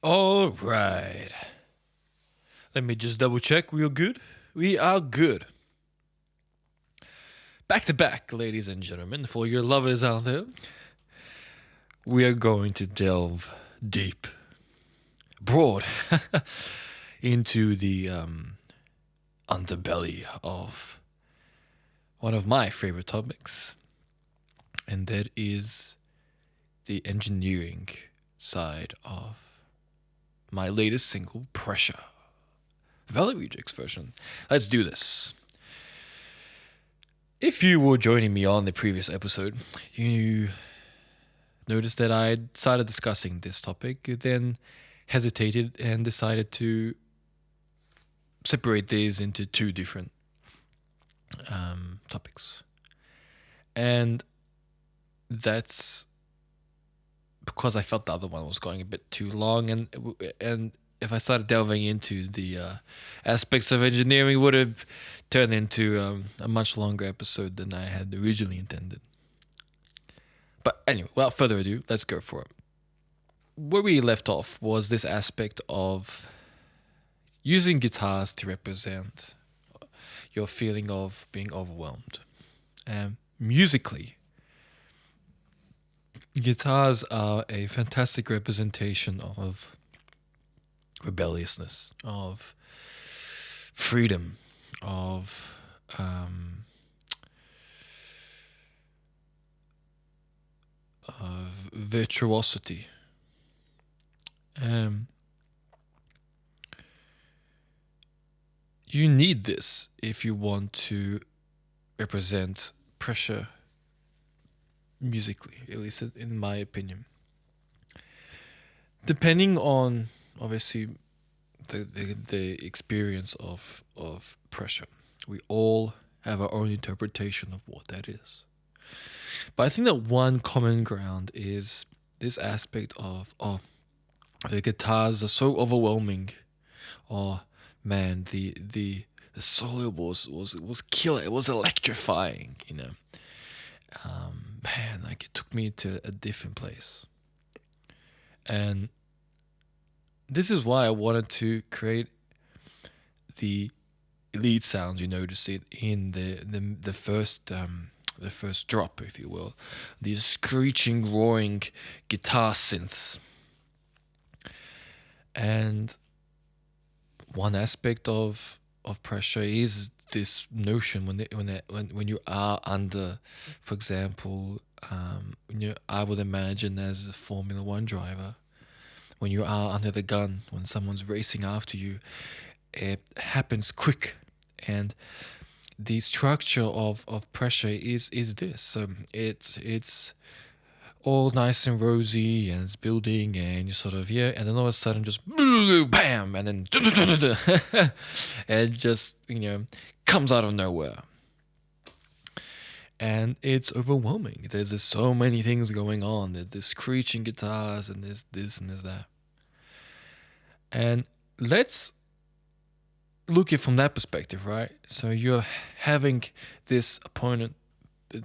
All right. Let me just double check. We're good? We are good. Back to back, ladies and gentlemen, for your lovers out there, we are going to delve deep, broad, into the underbelly of one of my favorite topics, and that is the engineering side of my latest single, Pressure. Valarijex version. Let's do this. If you were joining me on the previous episode, you noticed that I started discussing this topic, then hesitated and decided to separate these into two different topics. And that's because I felt the other one was going a bit too long, and if I started delving into the aspects of engineering, it would have turned into a much longer episode than I had originally intended. But anyway, without further ado, let's go for it. Where we left off was this aspect of using guitars to represent your feeling of being overwhelmed. And musically, guitars are a fantastic representation of rebelliousness, of freedom, of virtuosity. You need this if you want to represent pressure musically, at least in my opinion. Depending on, obviously, the experience of pressure, we all have our own interpretation of what that is. But I think that one common ground is this aspect of, the guitars are so overwhelming. Oh man, the solo was killer. It was electrifying, you know. Man, like it took me to a different place. And this is why I wanted to create the lead sounds. You notice it in the first drop, if you will, these screeching, roaring guitar synths. And one aspect of pressure is this notion when you are under, for example, I would imagine as a Formula One driver, when you are under the gun, when someone's racing after you, it happens quick, and the structure of pressure is this. So it's all nice and rosy and it's building and you sort of, yeah, and then all of a sudden just bam, and then and it just, comes out of nowhere. And it's overwhelming. There's so many things going on. There's screeching guitars and there's this and there's that. And let's look at it from that perspective, right? So you're having this opponent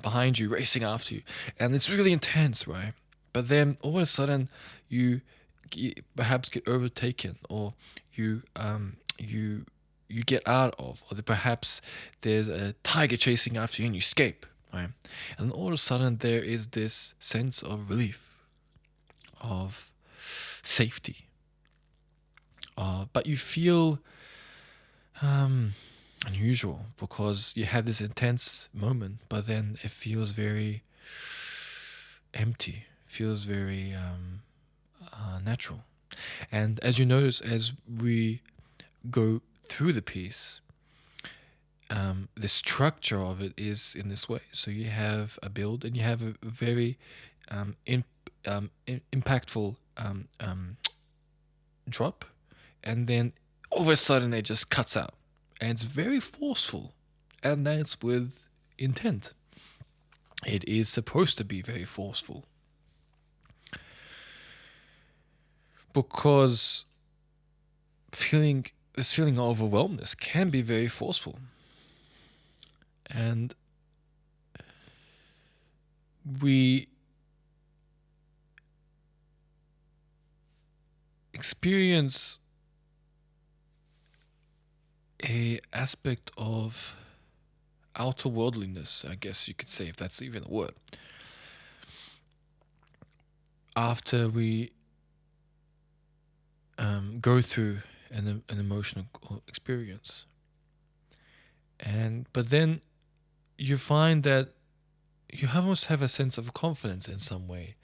behind you racing after you, and it's really intense, right? But then all of a sudden you perhaps get overtaken, or you get out of, or perhaps there's a tiger chasing after you and you escape, right? And all of a sudden there is this sense of relief, of safety, but you feel unusual because you had this intense moment, but then it feels very empty, feels very natural. And as you notice, as we go through the piece, the structure of it is in this way. So you have a build and you have a very impactful drop, and then all of a sudden it just cuts out. And it's very forceful, and that's with intent. It is supposed to be very forceful. Because this feeling of overwhelmedness can be very forceful. And we experience a aspect of outer worldliness, I guess you could say, if that's even a word, after we go through an emotional experience. And but then you find that you almost have a sense of confidence in some way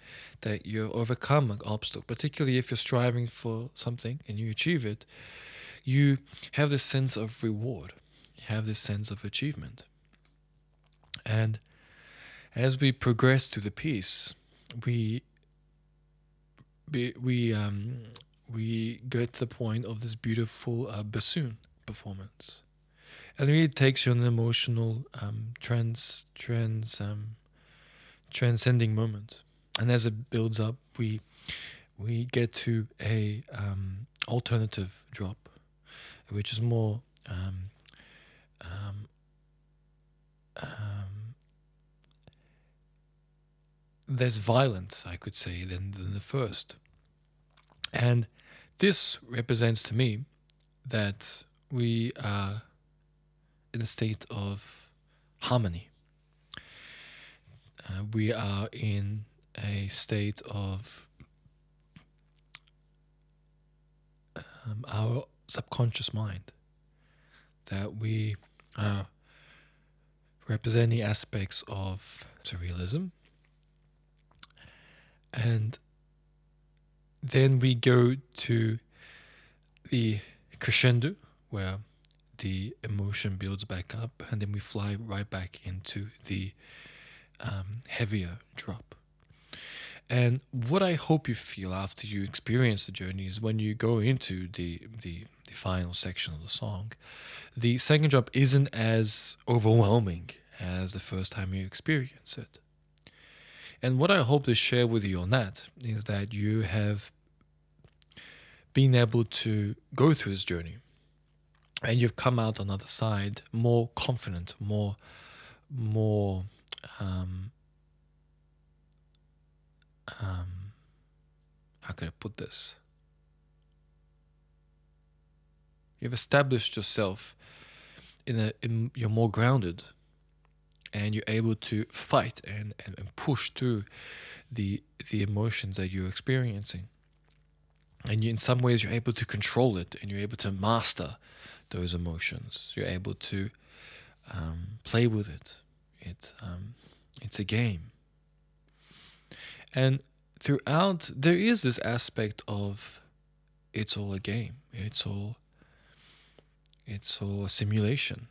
that you overcome an obstacle, particularly if you're striving for something and you achieve it. You have this sense of reward, you have this sense of achievement. And as we progress through the piece, we we we um we get to the point of this beautiful bassoon performance, and it really takes you on an emotional transcending moment. And as it builds up, we get to a alternative drop, which is more um, um, less violent, I could say, than the first. And this represents to me that we are in a state of harmony. We are in a state of our subconscious mind, that we are representing aspects of surrealism. And then we go to the crescendo, where the emotion builds back up, and then we fly right back into the heavier drop. And what I hope you feel after you experience the journey is when you go into the final section of the song, the second drop isn't as overwhelming as the first time you experience it. And what I hope to share with you on that is that you have been able to go through this journey and you've come out on the other side more confident, more um, how can I put this? You've established yourself you're more grounded, and you're able to fight and push through the emotions that you're experiencing. And in some ways, you're able to control it, and you're able to master those emotions. You're able to play with it. It's a game. And throughout, there is this aspect of it's all a game. It's all a simulation.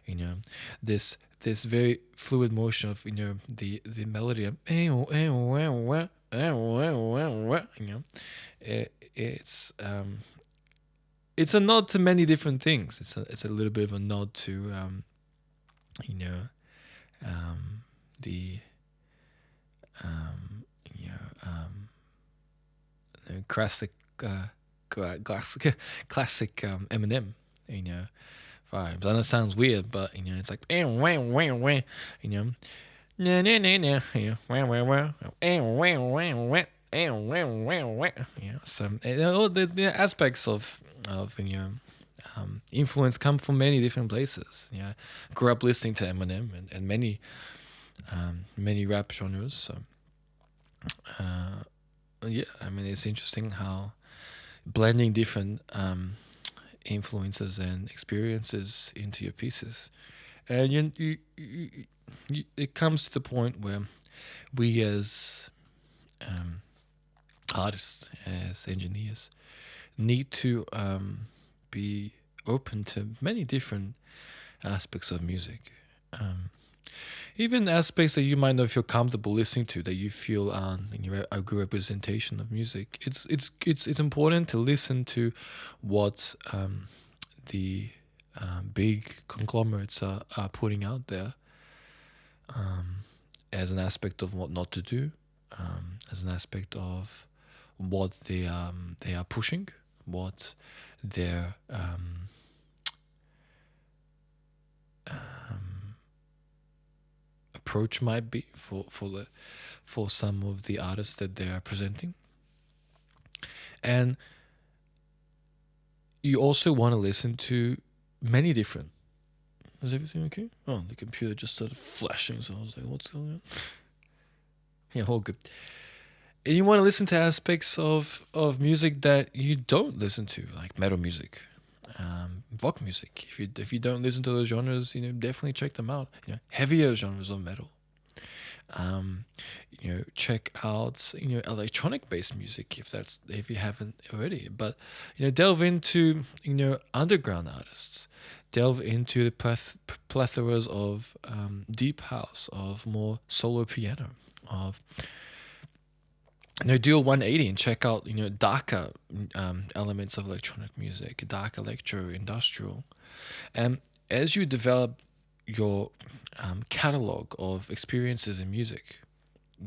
You know, this very fluid motion of the melody of it's a nod to many different things. It's a little bit of a nod to you know the um, you know the classic classic Eminem, vibes. I know it sounds weird, but it's like you know nah, nah, nah, nah, so all the aspects of influence come from many different places. Grew up listening to Eminem and many rap genres. So yeah, I mean it's interesting how blending different influences and experiences into your pieces, and it comes to the point where we as artists, as engineers, need to be open to many different aspects of music. Even aspects that you might not feel comfortable listening to, that you feel a good representation of music. It's important to listen to what the big conglomerates are putting out there, as an aspect of what not to do, as an aspect of what they are pushing, what their approach might be for some of the artists that they are presenting. And you also want to listen to many different. Is everything okay? Oh, the computer just started flashing, so I was like, what's going on? Yeah, all good. And you want to listen to aspects of music that you don't listen to, like metal music, rock music. If you don't listen to those genres, definitely check them out. Heavier genres of metal. Um, check out electronic based music if you haven't already. But delve into underground artists. Delve into the plethoras of deep house, of more solo piano, of do a 180 and check out darker elements of electronic music, dark electro, industrial, and as you develop your catalog of experiences in music,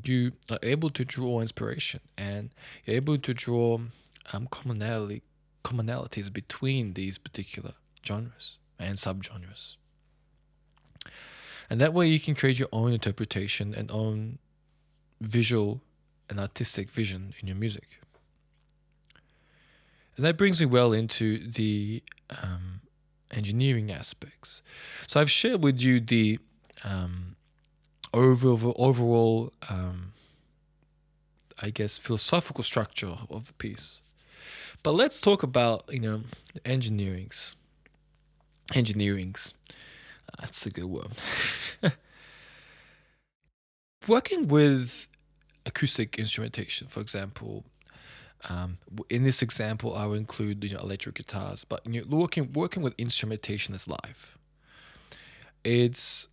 you are able to draw inspiration, and you're able to draw commonalities between these particular genres and subgenres, and that way you can create your own interpretation and own visual and artistic vision in your music. And that brings me well into the engineering aspects. So I've shared with you the overall, I guess, philosophical structure of the piece. But let's talk about engineerings. Engineerings. That's a good word. Working with acoustic instrumentation, for example. In this example, I will include electric guitars, but working with instrumentation that's live. It's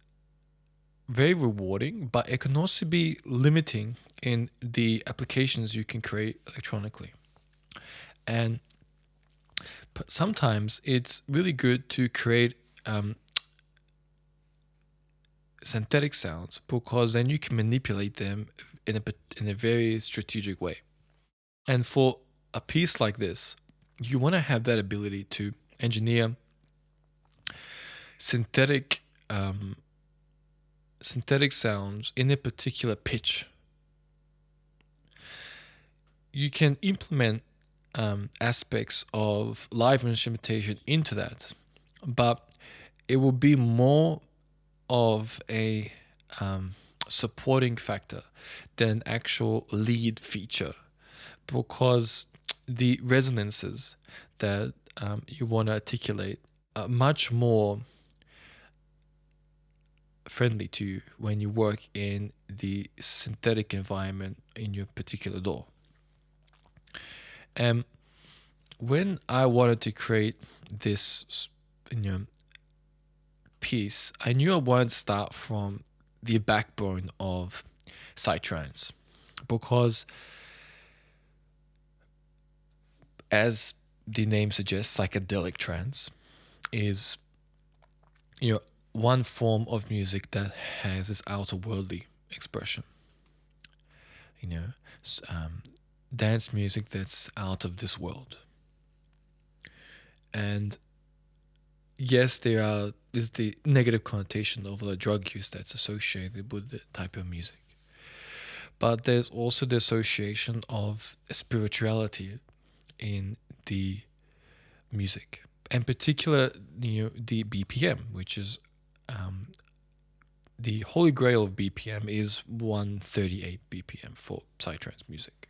very rewarding, but it can also be limiting in the applications you can create electronically. And sometimes it's really good to create synthetic sounds, because then you can manipulate them in a very strategic way. And for a piece like this, you want to have that ability to engineer synthetic synthetic sounds in a particular pitch. You can implement aspects of live instrumentation into that, but it will be more of a supporting factor than actual lead feature, because the resonances that you want to articulate are much more friendly to you when you work in the synthetic environment in your particular DAW. And when I wanted to create this piece, I knew I wanted to start from the backbone of psytrance, because as the name suggests, psychedelic trance is one form of music that has this outer-worldly expression. Dance music that's out of this world. And yes, there's the negative connotation of the drug use that's associated with the type of music, but there's also the association of spirituality in the music, and particular the BPM, which is the holy grail of BPM is 138 BPM for psytrance music.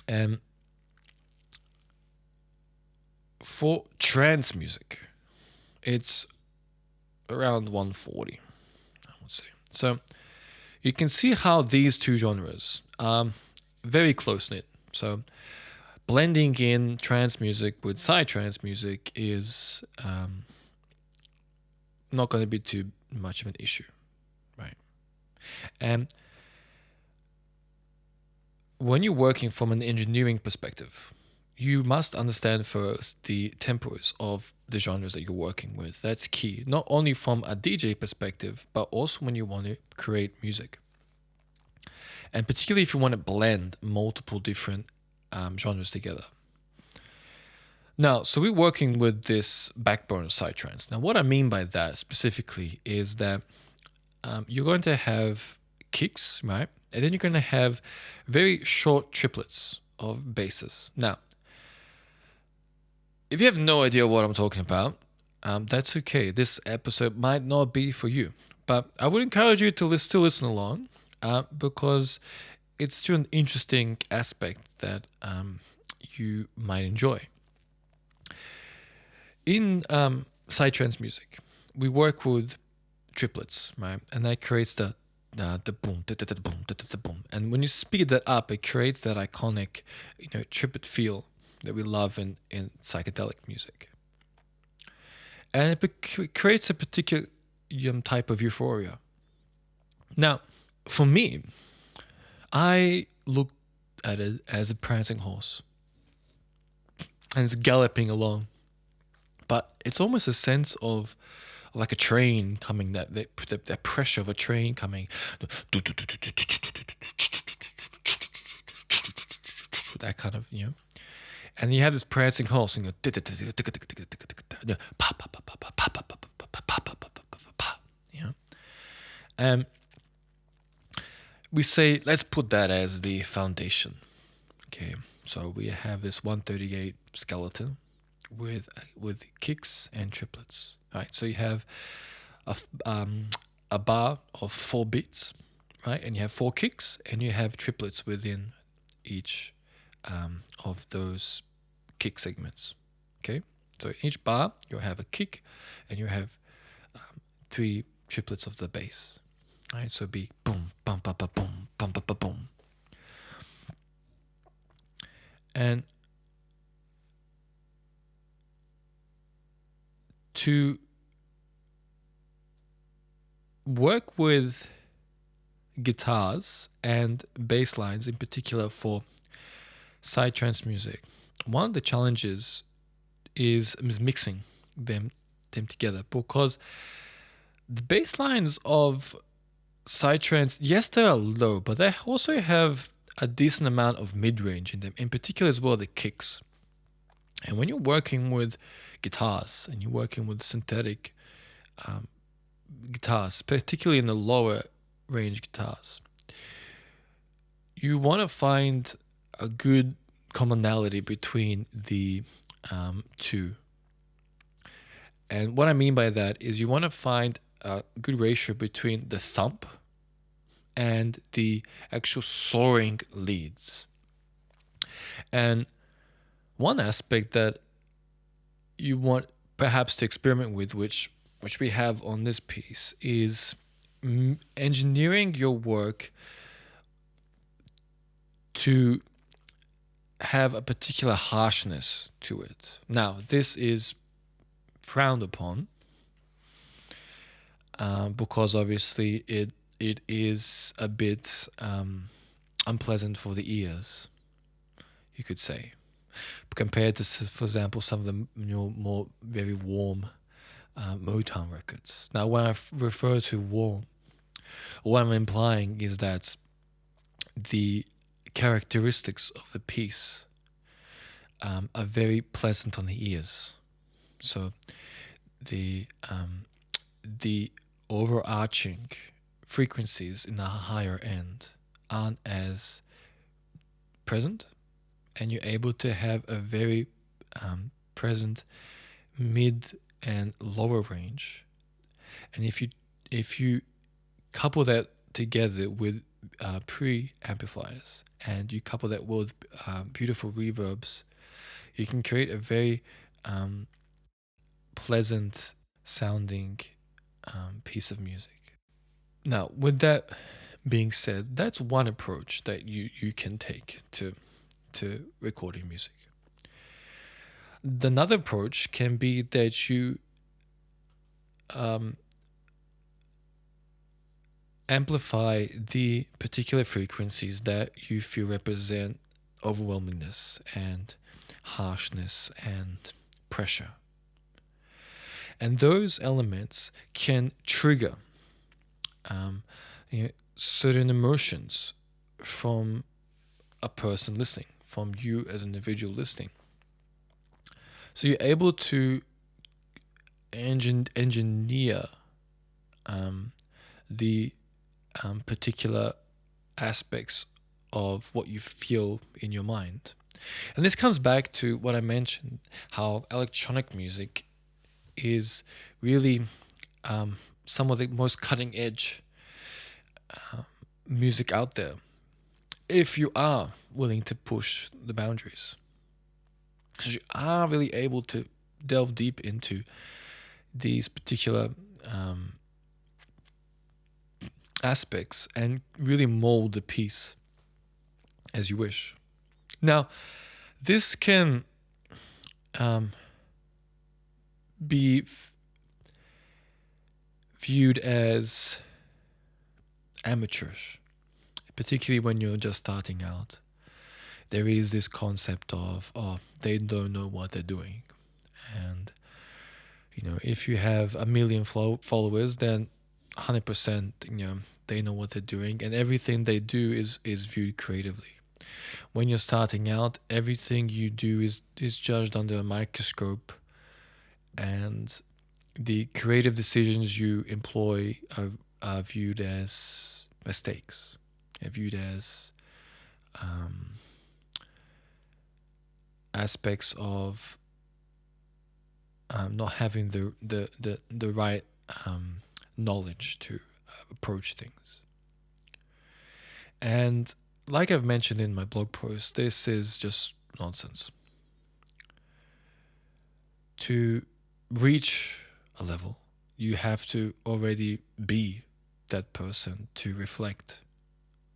And for trance music, it's around 140, I would say. So you can see how these two genres are very close knit. So blending in trance music with psytrance music is not going to be too much of an issue, right? And when you're working from an engineering perspective, you must understand first the tempos of the genres that you're working with. That's key, not only from a DJ perspective, but also when you want to create music. And particularly if you want to blend multiple different genres together. Now, so we're working with this backbone of psytrance. Now, what I mean by that specifically is that you're going to have kicks, right? And then you're going to have very short triplets of basses. Now, if you have no idea what I'm talking about, that's okay. This episode might not be for you, but I would encourage you to still listen along, because it's still an interesting aspect that you might enjoy. In psytrance music, we work with triplets, right? And that creates the boom, the boom, the boom. And when you speed that up, it creates that iconic, triplet feel that we love in psychedelic music. And it creates a particular type of euphoria. Now, for me, I look at it as a prancing horse, and it's galloping along. But it's almost a sense of like a train coming, that pressure of a train coming, that kind of, and you have this prancing horse and and we say, let's put that as the foundation. Okay, so we have this 138 skeleton with kicks and triplets. Right, so you have a bar of 4 beats, right, and you have 4 kicks, and you have triplets within each of those kick segments. Okay, so in each bar you'll have a kick, and you have 3 triplets of the bass. Right, so it'd be boom, bum, ba, ba, boom, bum, ba, ba, boom, and to work with guitars and bass lines in particular for psytrance music, one of the challenges is mixing them together, because the bass lines of psytrance, yes, they are low, but they also have a decent amount of mid-range in them, in particular as well the kicks. And when you're working with guitars and you're working with synthetic guitars, particularly in the lower range guitars, you want to find a good commonality between the two. And what I mean by that is you want to find a good ratio between the thump and the actual soaring leads. And one aspect that you want perhaps to experiment with, which we have on this piece, is engineering your work to have a particular harshness to it. Now, this is frowned upon because obviously it is a bit unpleasant for the ears, you could say, compared to, for example, some of the more very warm Motown records. Now, when I refer to warm, what I'm implying is that the characteristics of the piece are very pleasant on the ears. So the overarching frequencies in the higher end aren't as present, and you're able to have a very present mid and lower range. And if you couple that together with pre-amplifiers, and you couple that with beautiful reverbs, you can create a very pleasant sounding piece of music. Now, with that being said, that's one approach that you can take to recording music. Another approach can be that you amplify the particular frequencies that you feel represent overwhelmingness and harshness and pressure. And those elements can trigger certain emotions from a person listening, from you as an individual listening. So you're able to engineer the particular aspects of what you feel in your mind. And this comes back to what I mentioned, how electronic music is really some of the most cutting edge music out there. If you are willing to push the boundaries, because you are really able to delve deep into these particular um, aspects and really mold the piece as you wish. Now, this can um, be viewed as amateurish, particularly when you're just starting out. There is this concept of, oh, they don't know what they're doing. And, if you have a million followers, then 100%, they know what they're doing. And everything they do is viewed creatively. When you're starting out, everything you do is judged under a microscope, and the creative decisions you employ are viewed as mistakes, are viewed as um, aspects of not having the right knowledge to approach things. And like I've mentioned in my blog post, this is just nonsense. To reach a level, you have to already be that person to reflect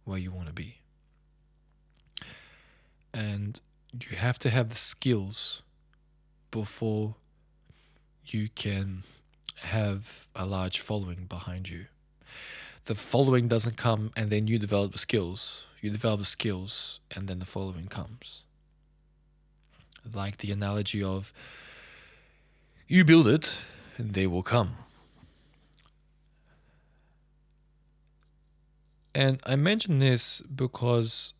where you want to be. And you have to have the skills before you can have a large following behind you. The following doesn't come and then you develop the skills. You develop the skills and then the following comes. Like the analogy of you build it and they will come. And I mention this because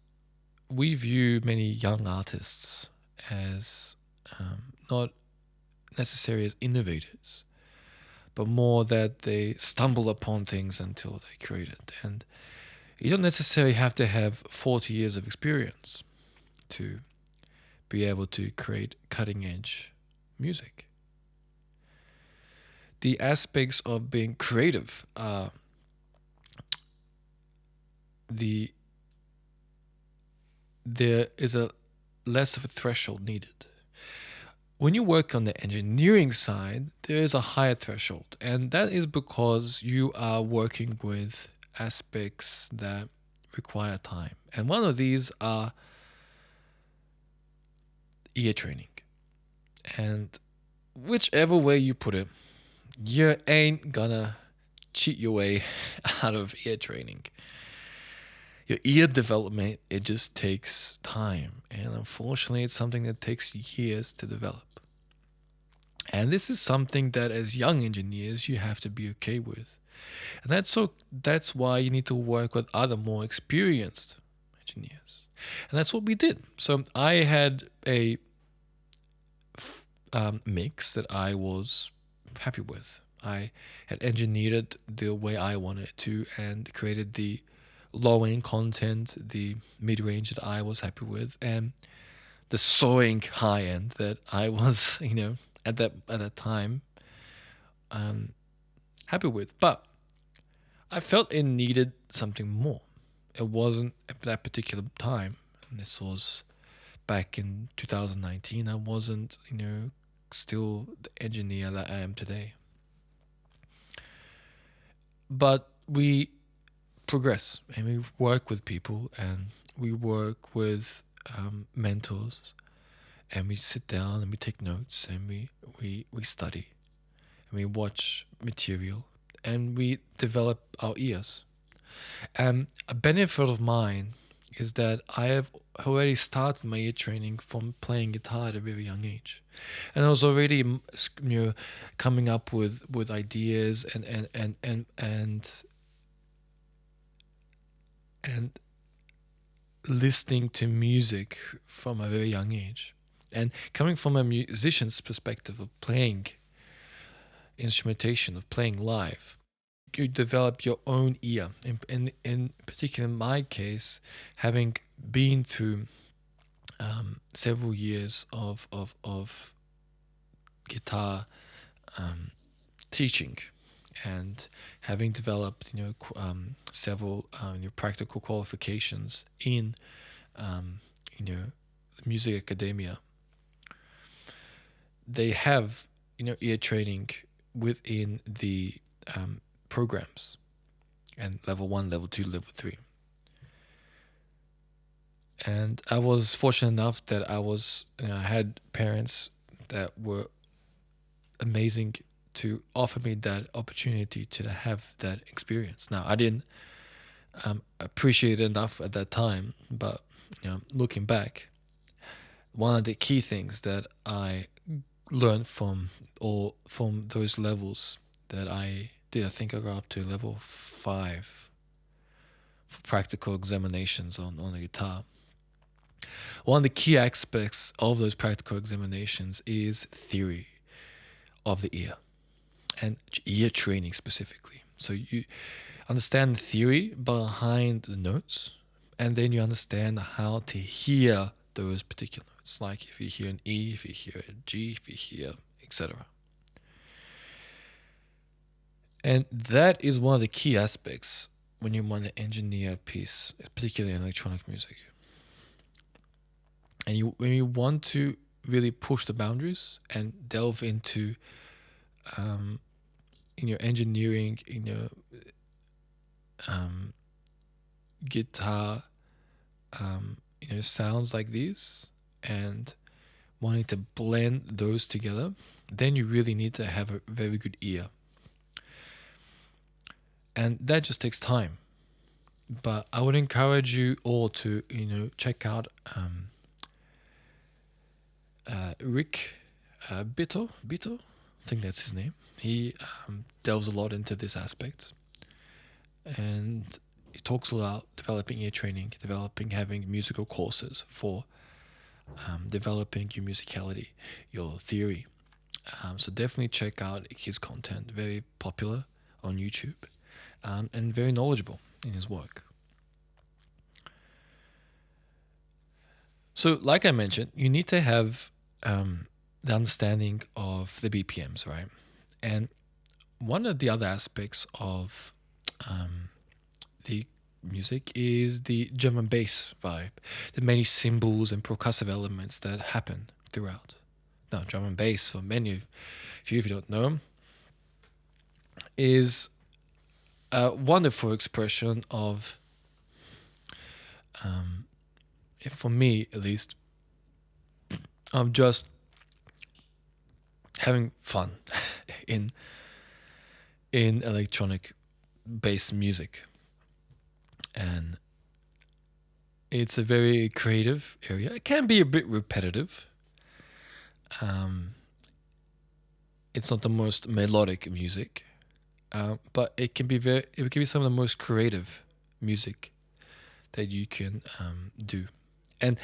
we view many young artists as not necessarily as innovators, but more that they stumble upon things until they create it. And you don't necessarily have to have 40 years of experience to be able to create cutting edge music. The aspects of being creative are there is a less of a threshold needed. When you work on the engineering side, there is a higher threshold, and that is because you are working with aspects that require time. And one of these are ear training. And whichever way you put it, you ain't gonna cheat your way out of ear training. Your ear development, it just takes time. And unfortunately, it's something that takes years to develop. And this is something that as young engineers, you have to be okay with. And that's why you need to work with other more experienced engineers. And that's what we did. So I had a mix that I was happy with. I had engineered it the way I wanted to and created the low end content, the mid range that I was happy with, and the soaring high end that I was, at that time, happy with. But I felt it needed something more. It wasn't at that particular time. And this was back in 2019. I wasn't, still the engineer that I am today. But we progress and we work with people and we work with mentors, and we sit down and we take notes and we study and we watch material and we develop our ears. And a benefit of mine is that I have already started my ear training from playing guitar at a very young age, and I was already coming up with ideas and listening to music from a very young age. And coming from a musician's perspective of playing instrumentation, of playing live, you develop your own ear. In particular, in my case, having been through several years of guitar um, teaching, and having developed several practical qualifications in um, you know music academia, they have ear training within the programs, and level 1, level 2, level 3. And I was fortunate enough that I had parents that were amazing to offer me that opportunity to have that experience. Now, I didn't appreciate it enough at that time, but looking back, one of the key things that I learned from those levels that I did, I think I got up to level 5 for practical examinations on the guitar. One of the key aspects of those practical examinations is theory of the ear, and ear training specifically. So you understand the theory behind the notes, and then you understand how to hear those particular notes. Like if you hear an E, if you hear a G, if you hear etc. And that is one of the key aspects when you want to engineer a piece, particularly in electronic music. And when you want to really push the boundaries and delve into in your engineering, in your guitar, sounds like these, and wanting to blend those together, then you really need to have a very good ear. And that just takes time. But I would encourage you all to, check out Rick Bito. I think that's his name. He delves a lot into this aspect, and he talks about developing ear training, having musical courses for developing your musicality, your theory. So definitely check out his content. Very popular on YouTube, and very knowledgeable in his work. So, like I mentioned, you need to have the understanding of the BPMs, right? And one of the other aspects of the music is the drum and bass vibe, the many symbols and percussive elements that happen throughout. Now, drum and bass, for many of you, if you don't know, is a wonderful expression of, for me at least, of just having fun in electronic bass music. And it's a very creative area. It can be a bit repetitive. It's not the most melodic music, but it can be some of the most creative music that you can do, and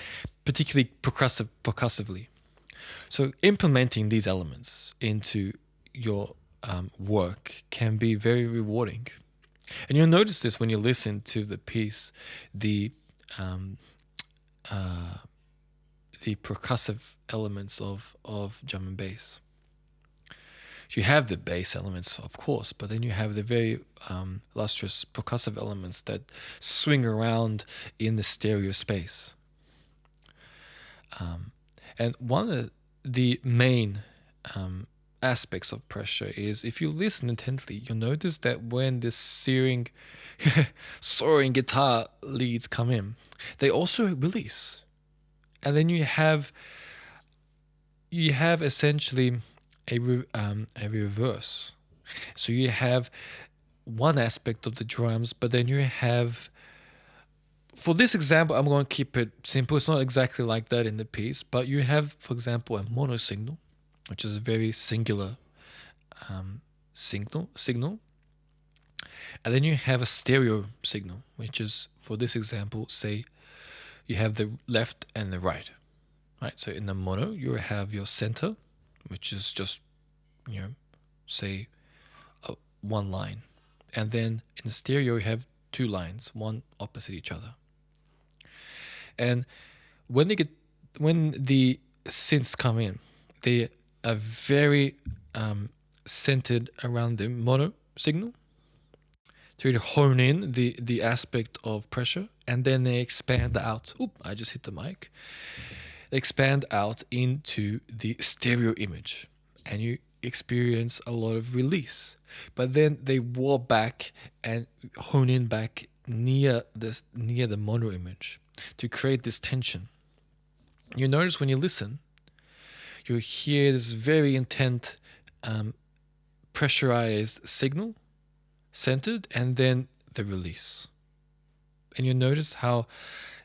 particularly percussively. So implementing these elements into your work can be very rewarding. And you'll notice this when you listen to the piece, the percussive elements of drum and bass. So you have the bass elements, of course, but then you have the very lustrous percussive elements that swing around in the stereo space. And one of the main aspects of pressure is, if you listen intently, you'll notice that when the soaring guitar leads come in, they also release. And then you have essentially a reverse. So you have one aspect of the drums, but then you have, for this example, I'm going to keep it simple. It's not exactly like that in the piece, but you have, for example, a mono signal, which is a very singular signal. And then you have a stereo signal, which is, for this example, say you have the left and the right. Right? So in the mono, you have your center, which is just, say, one line. and then in the stereo you have two lines, one opposite each other. And when they get when the synths come in, they are very centered around the mono signal to really hone in the aspect of pressure, and then they expand out. Oop, I just hit the mic. They expand out into the stereo image, and you experience a lot of release. But then they warp back and hone in back near the mono image to create this tension. You notice when you listen, you hear this very intense, pressurized signal centered, and then the release. And you notice how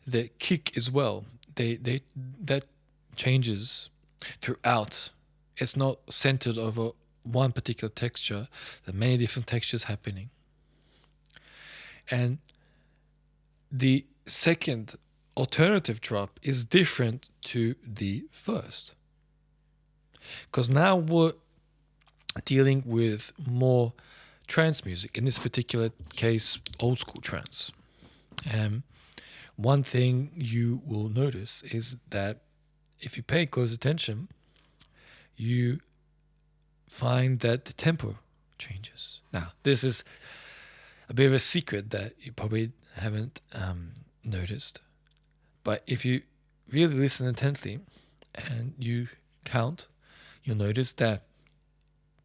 the kick as well, they that changes throughout. It's not centered over one particular texture. There are many different textures happening. And the second alternative drop is different to the first, because now we're dealing with more trance music, in this particular case old school trance. One thing you will notice is that if you pay close attention, you find that the tempo changes. Now, this is a bit of a secret that you probably haven't noticed, but if you really listen intently and you count, you'll notice that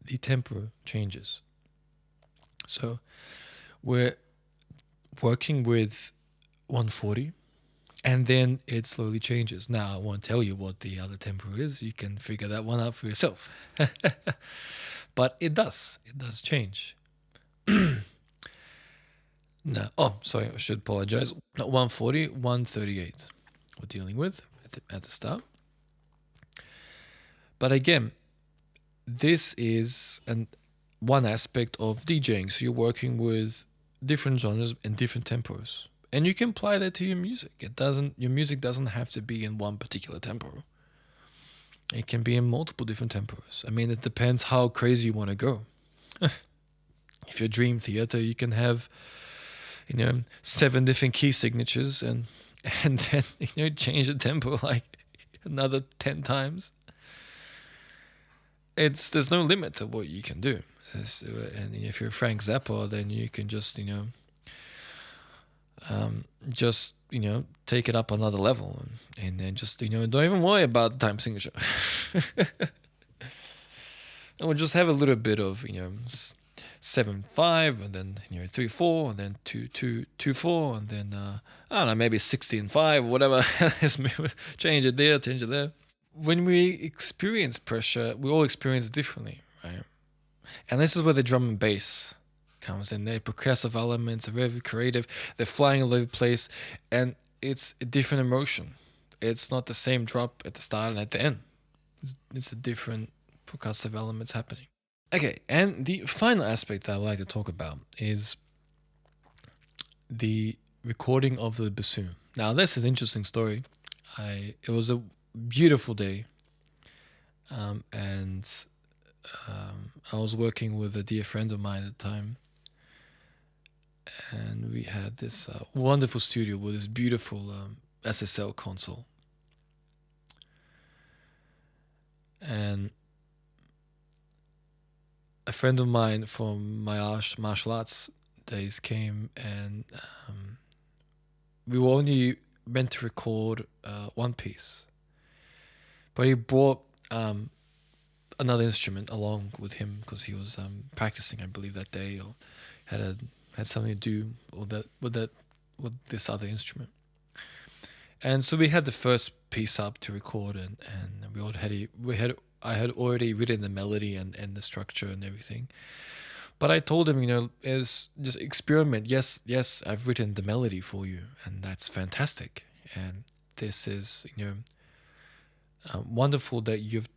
the tempo changes. So we're working with 140, and then it slowly changes. Now, I won't tell you what the other tempo is. You can figure that one out for yourself. But it does change. No, oh, sorry, I should apologize. Not 140, 138 we're dealing with at the start. But again, this is one aspect of DJing. So you're working with different genres and different tempos, and you can apply that to your music. Your music doesn't have to be in one particular tempo. It can be in multiple different tempos. I mean, it depends how crazy you want to go. If you're Dream Theater, you can have 7 different key signatures and then change the tempo like another 10 times. There's no limit to what you can do. And if you're Frank Zappa, then you can just take it up another level, and then just don't even worry about the time signature. And we'll just have a little bit of 7/5, and then 3/4, and then 2/2/4, and then I don't know, maybe 16/5, whatever. Change it there, change it there. When we experience pressure, we all experience it differently, right? And this is where the drum and bass comes in. They're progressive elements, are very creative. They're flying all over the place, and it's a different emotion. It's not the same drop at the start and at the end. It's a different percussive elements happening. Okay, and the final aspect that I like to talk about is the recording of the bassoon. Now, this is an interesting story. It was a beautiful day, and I was working with a dear friend of mine at the time, and we had this wonderful studio with this beautiful SSL console. And a friend of mine from my martial arts days came, and we were only meant to record one piece, but he brought another instrument along with him because he was practicing, I believe, that day, or had something to do with this other instrument. And so we had the first piece up to record, and I had already written the melody and the structure and everything. But I told him, is just experiment. Yes, I've written the melody for you, and that's fantastic. And this is, wonderful that you've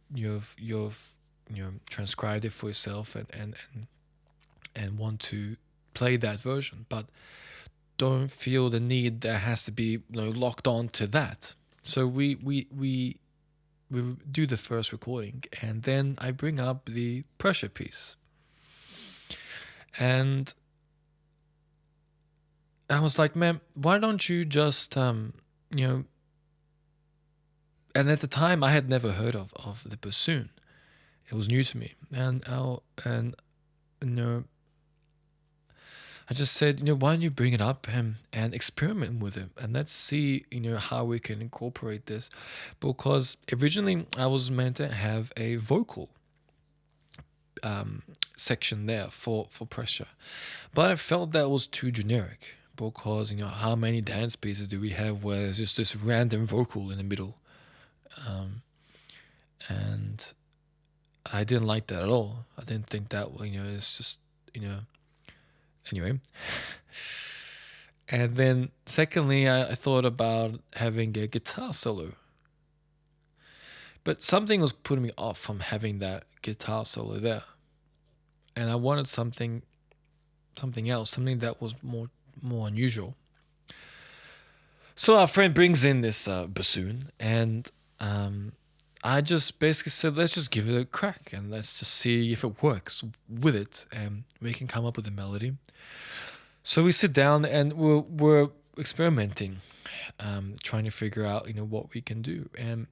transcribed it for yourself and want to play that version, but don't feel the need that has to be locked on to that. So we do the first recording, and then I bring up the pressure piece, and I was like, man, why don't you just you know? And at the time, I had never heard of the bassoon. It was new to me, and you know, I just said, why don't you bring it up and experiment with it, and let's see, how we can incorporate this, because originally I was meant to have a vocal um, section there for pressure, but I felt that was too generic. Because how many dance pieces do we have where there's just this random vocal in the middle, um, and I didn't like that at all. I didn't think that it's just you know anyway. And then secondly, I thought about having a guitar solo, but something was putting me off from having that guitar solo there, and I wanted something else, something that was more unusual. So our friend brings in this bassoon, and I just basically said, let's just give it a crack and let's just see if it works with it, and we can come up with a melody. So we sit down and we're experimenting, trying to figure out what we can do, and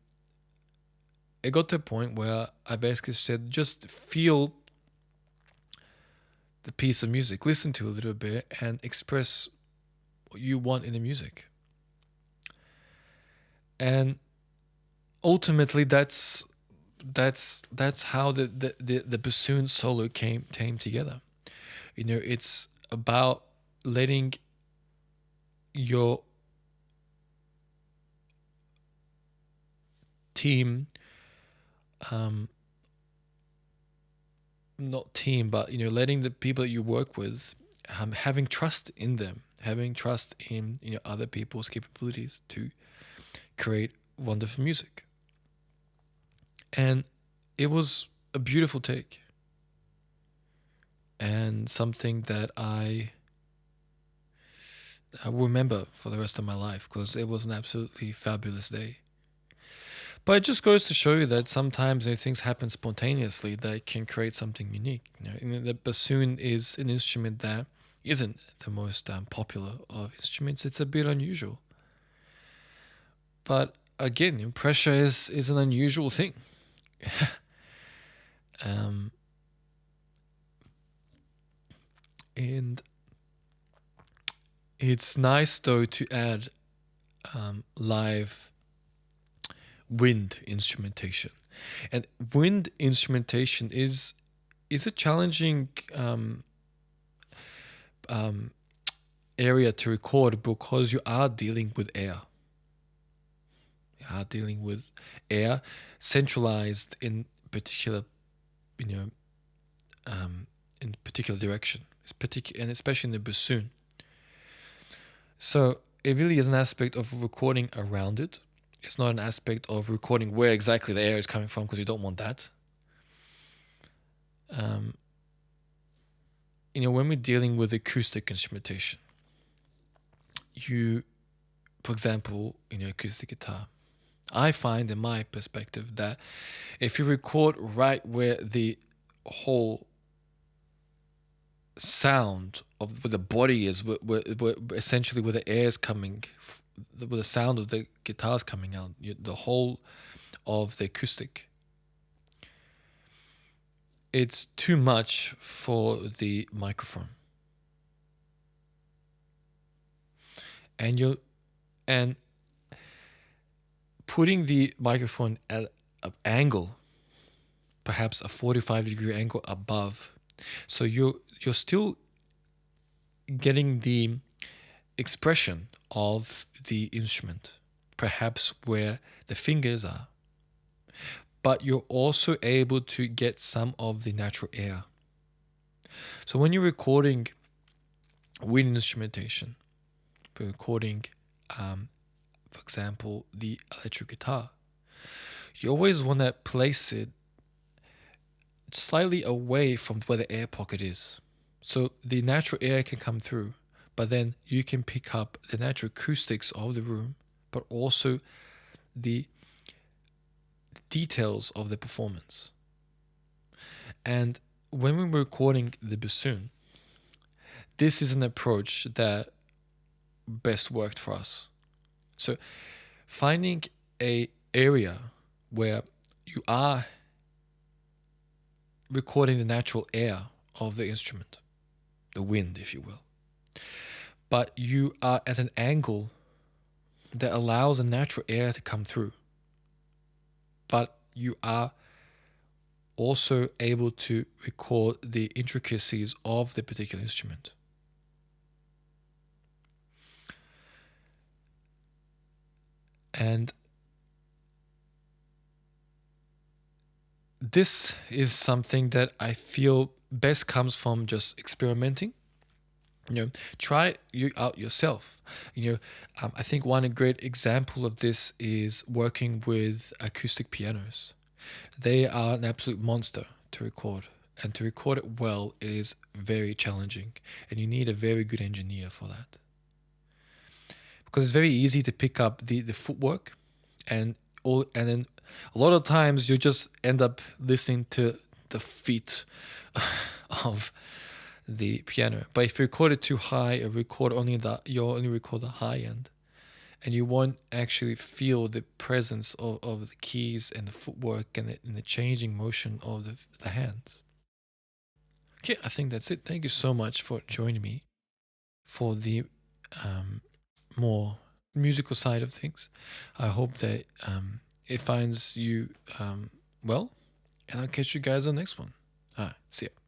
it got to a point where I basically said, just feel the piece of music, listen to it a little bit, and express what you want in the music. And ultimately, that's how the bassoon solo came together. It's about letting your team, um, not team, but letting the people that you work with, having trust in them, having trust in other people's capabilities to create wonderful music. And it was a beautiful take, and something that I will remember for the rest of my life, because it was an absolutely fabulous day. But it just goes to show you that sometimes things happen spontaneously that can create something unique. And the bassoon is an instrument that isn't the most popular of instruments. It's a bit unusual. But again, pressure is an unusual thing. um, and it's nice though to add live wind instrumentation, and wind instrumentation is a challenging um, area to record, because you are dealing with air. You are dealing with air centralized in particular, you know, in particular direction. And especially in the bassoon. So it really is an aspect of recording around it. It's not an aspect of recording where exactly the air is coming from, because you don't want that. Um, when we're dealing with acoustic instrumentation, for example, acoustic guitar, I find in my perspective that if you record right where the whole sound of where the body is, where essentially where the air is coming, where the sound of the guitar is coming out, the whole of the acoustic, it's too much for the microphone. And putting the microphone at an angle, perhaps a 45-degree angle above, so you're still getting the expression of the instrument, perhaps where the fingers are, but you're also able to get some of the natural air. So when you're recording wind instrumentation, recording, for example, the electric guitar, you always want to place it slightly away from where the air pocket is, so the natural air can come through, but then you can pick up the natural acoustics of the room, but also the details of the performance. And when we were recording the bassoon, this is an approach that best worked for us. So finding a area where you are recording the natural air of the instrument, the wind, if you will, but you are at an angle that allows the natural air to come through, but you are also able to record the intricacies of the particular instrument. And this is something that I feel best comes from just experimenting. Try you out yourself. I think one great example of this is working with acoustic pianos. They are an absolute monster to record, and to record it well is very challenging, and you need a very good engineer for that. Because it's very easy to pick up the footwork, and then a lot of times you just end up listening to the feet of the piano. But if you record it too high, or you only record the high end, and you won't actually feel the presence of the keys and the footwork and the changing motion of the hands. Okay, I think that's it. Thank you so much for joining me for the more musical side of things. I hope that it finds you well, and I'll catch you guys on the next one. All right, see ya.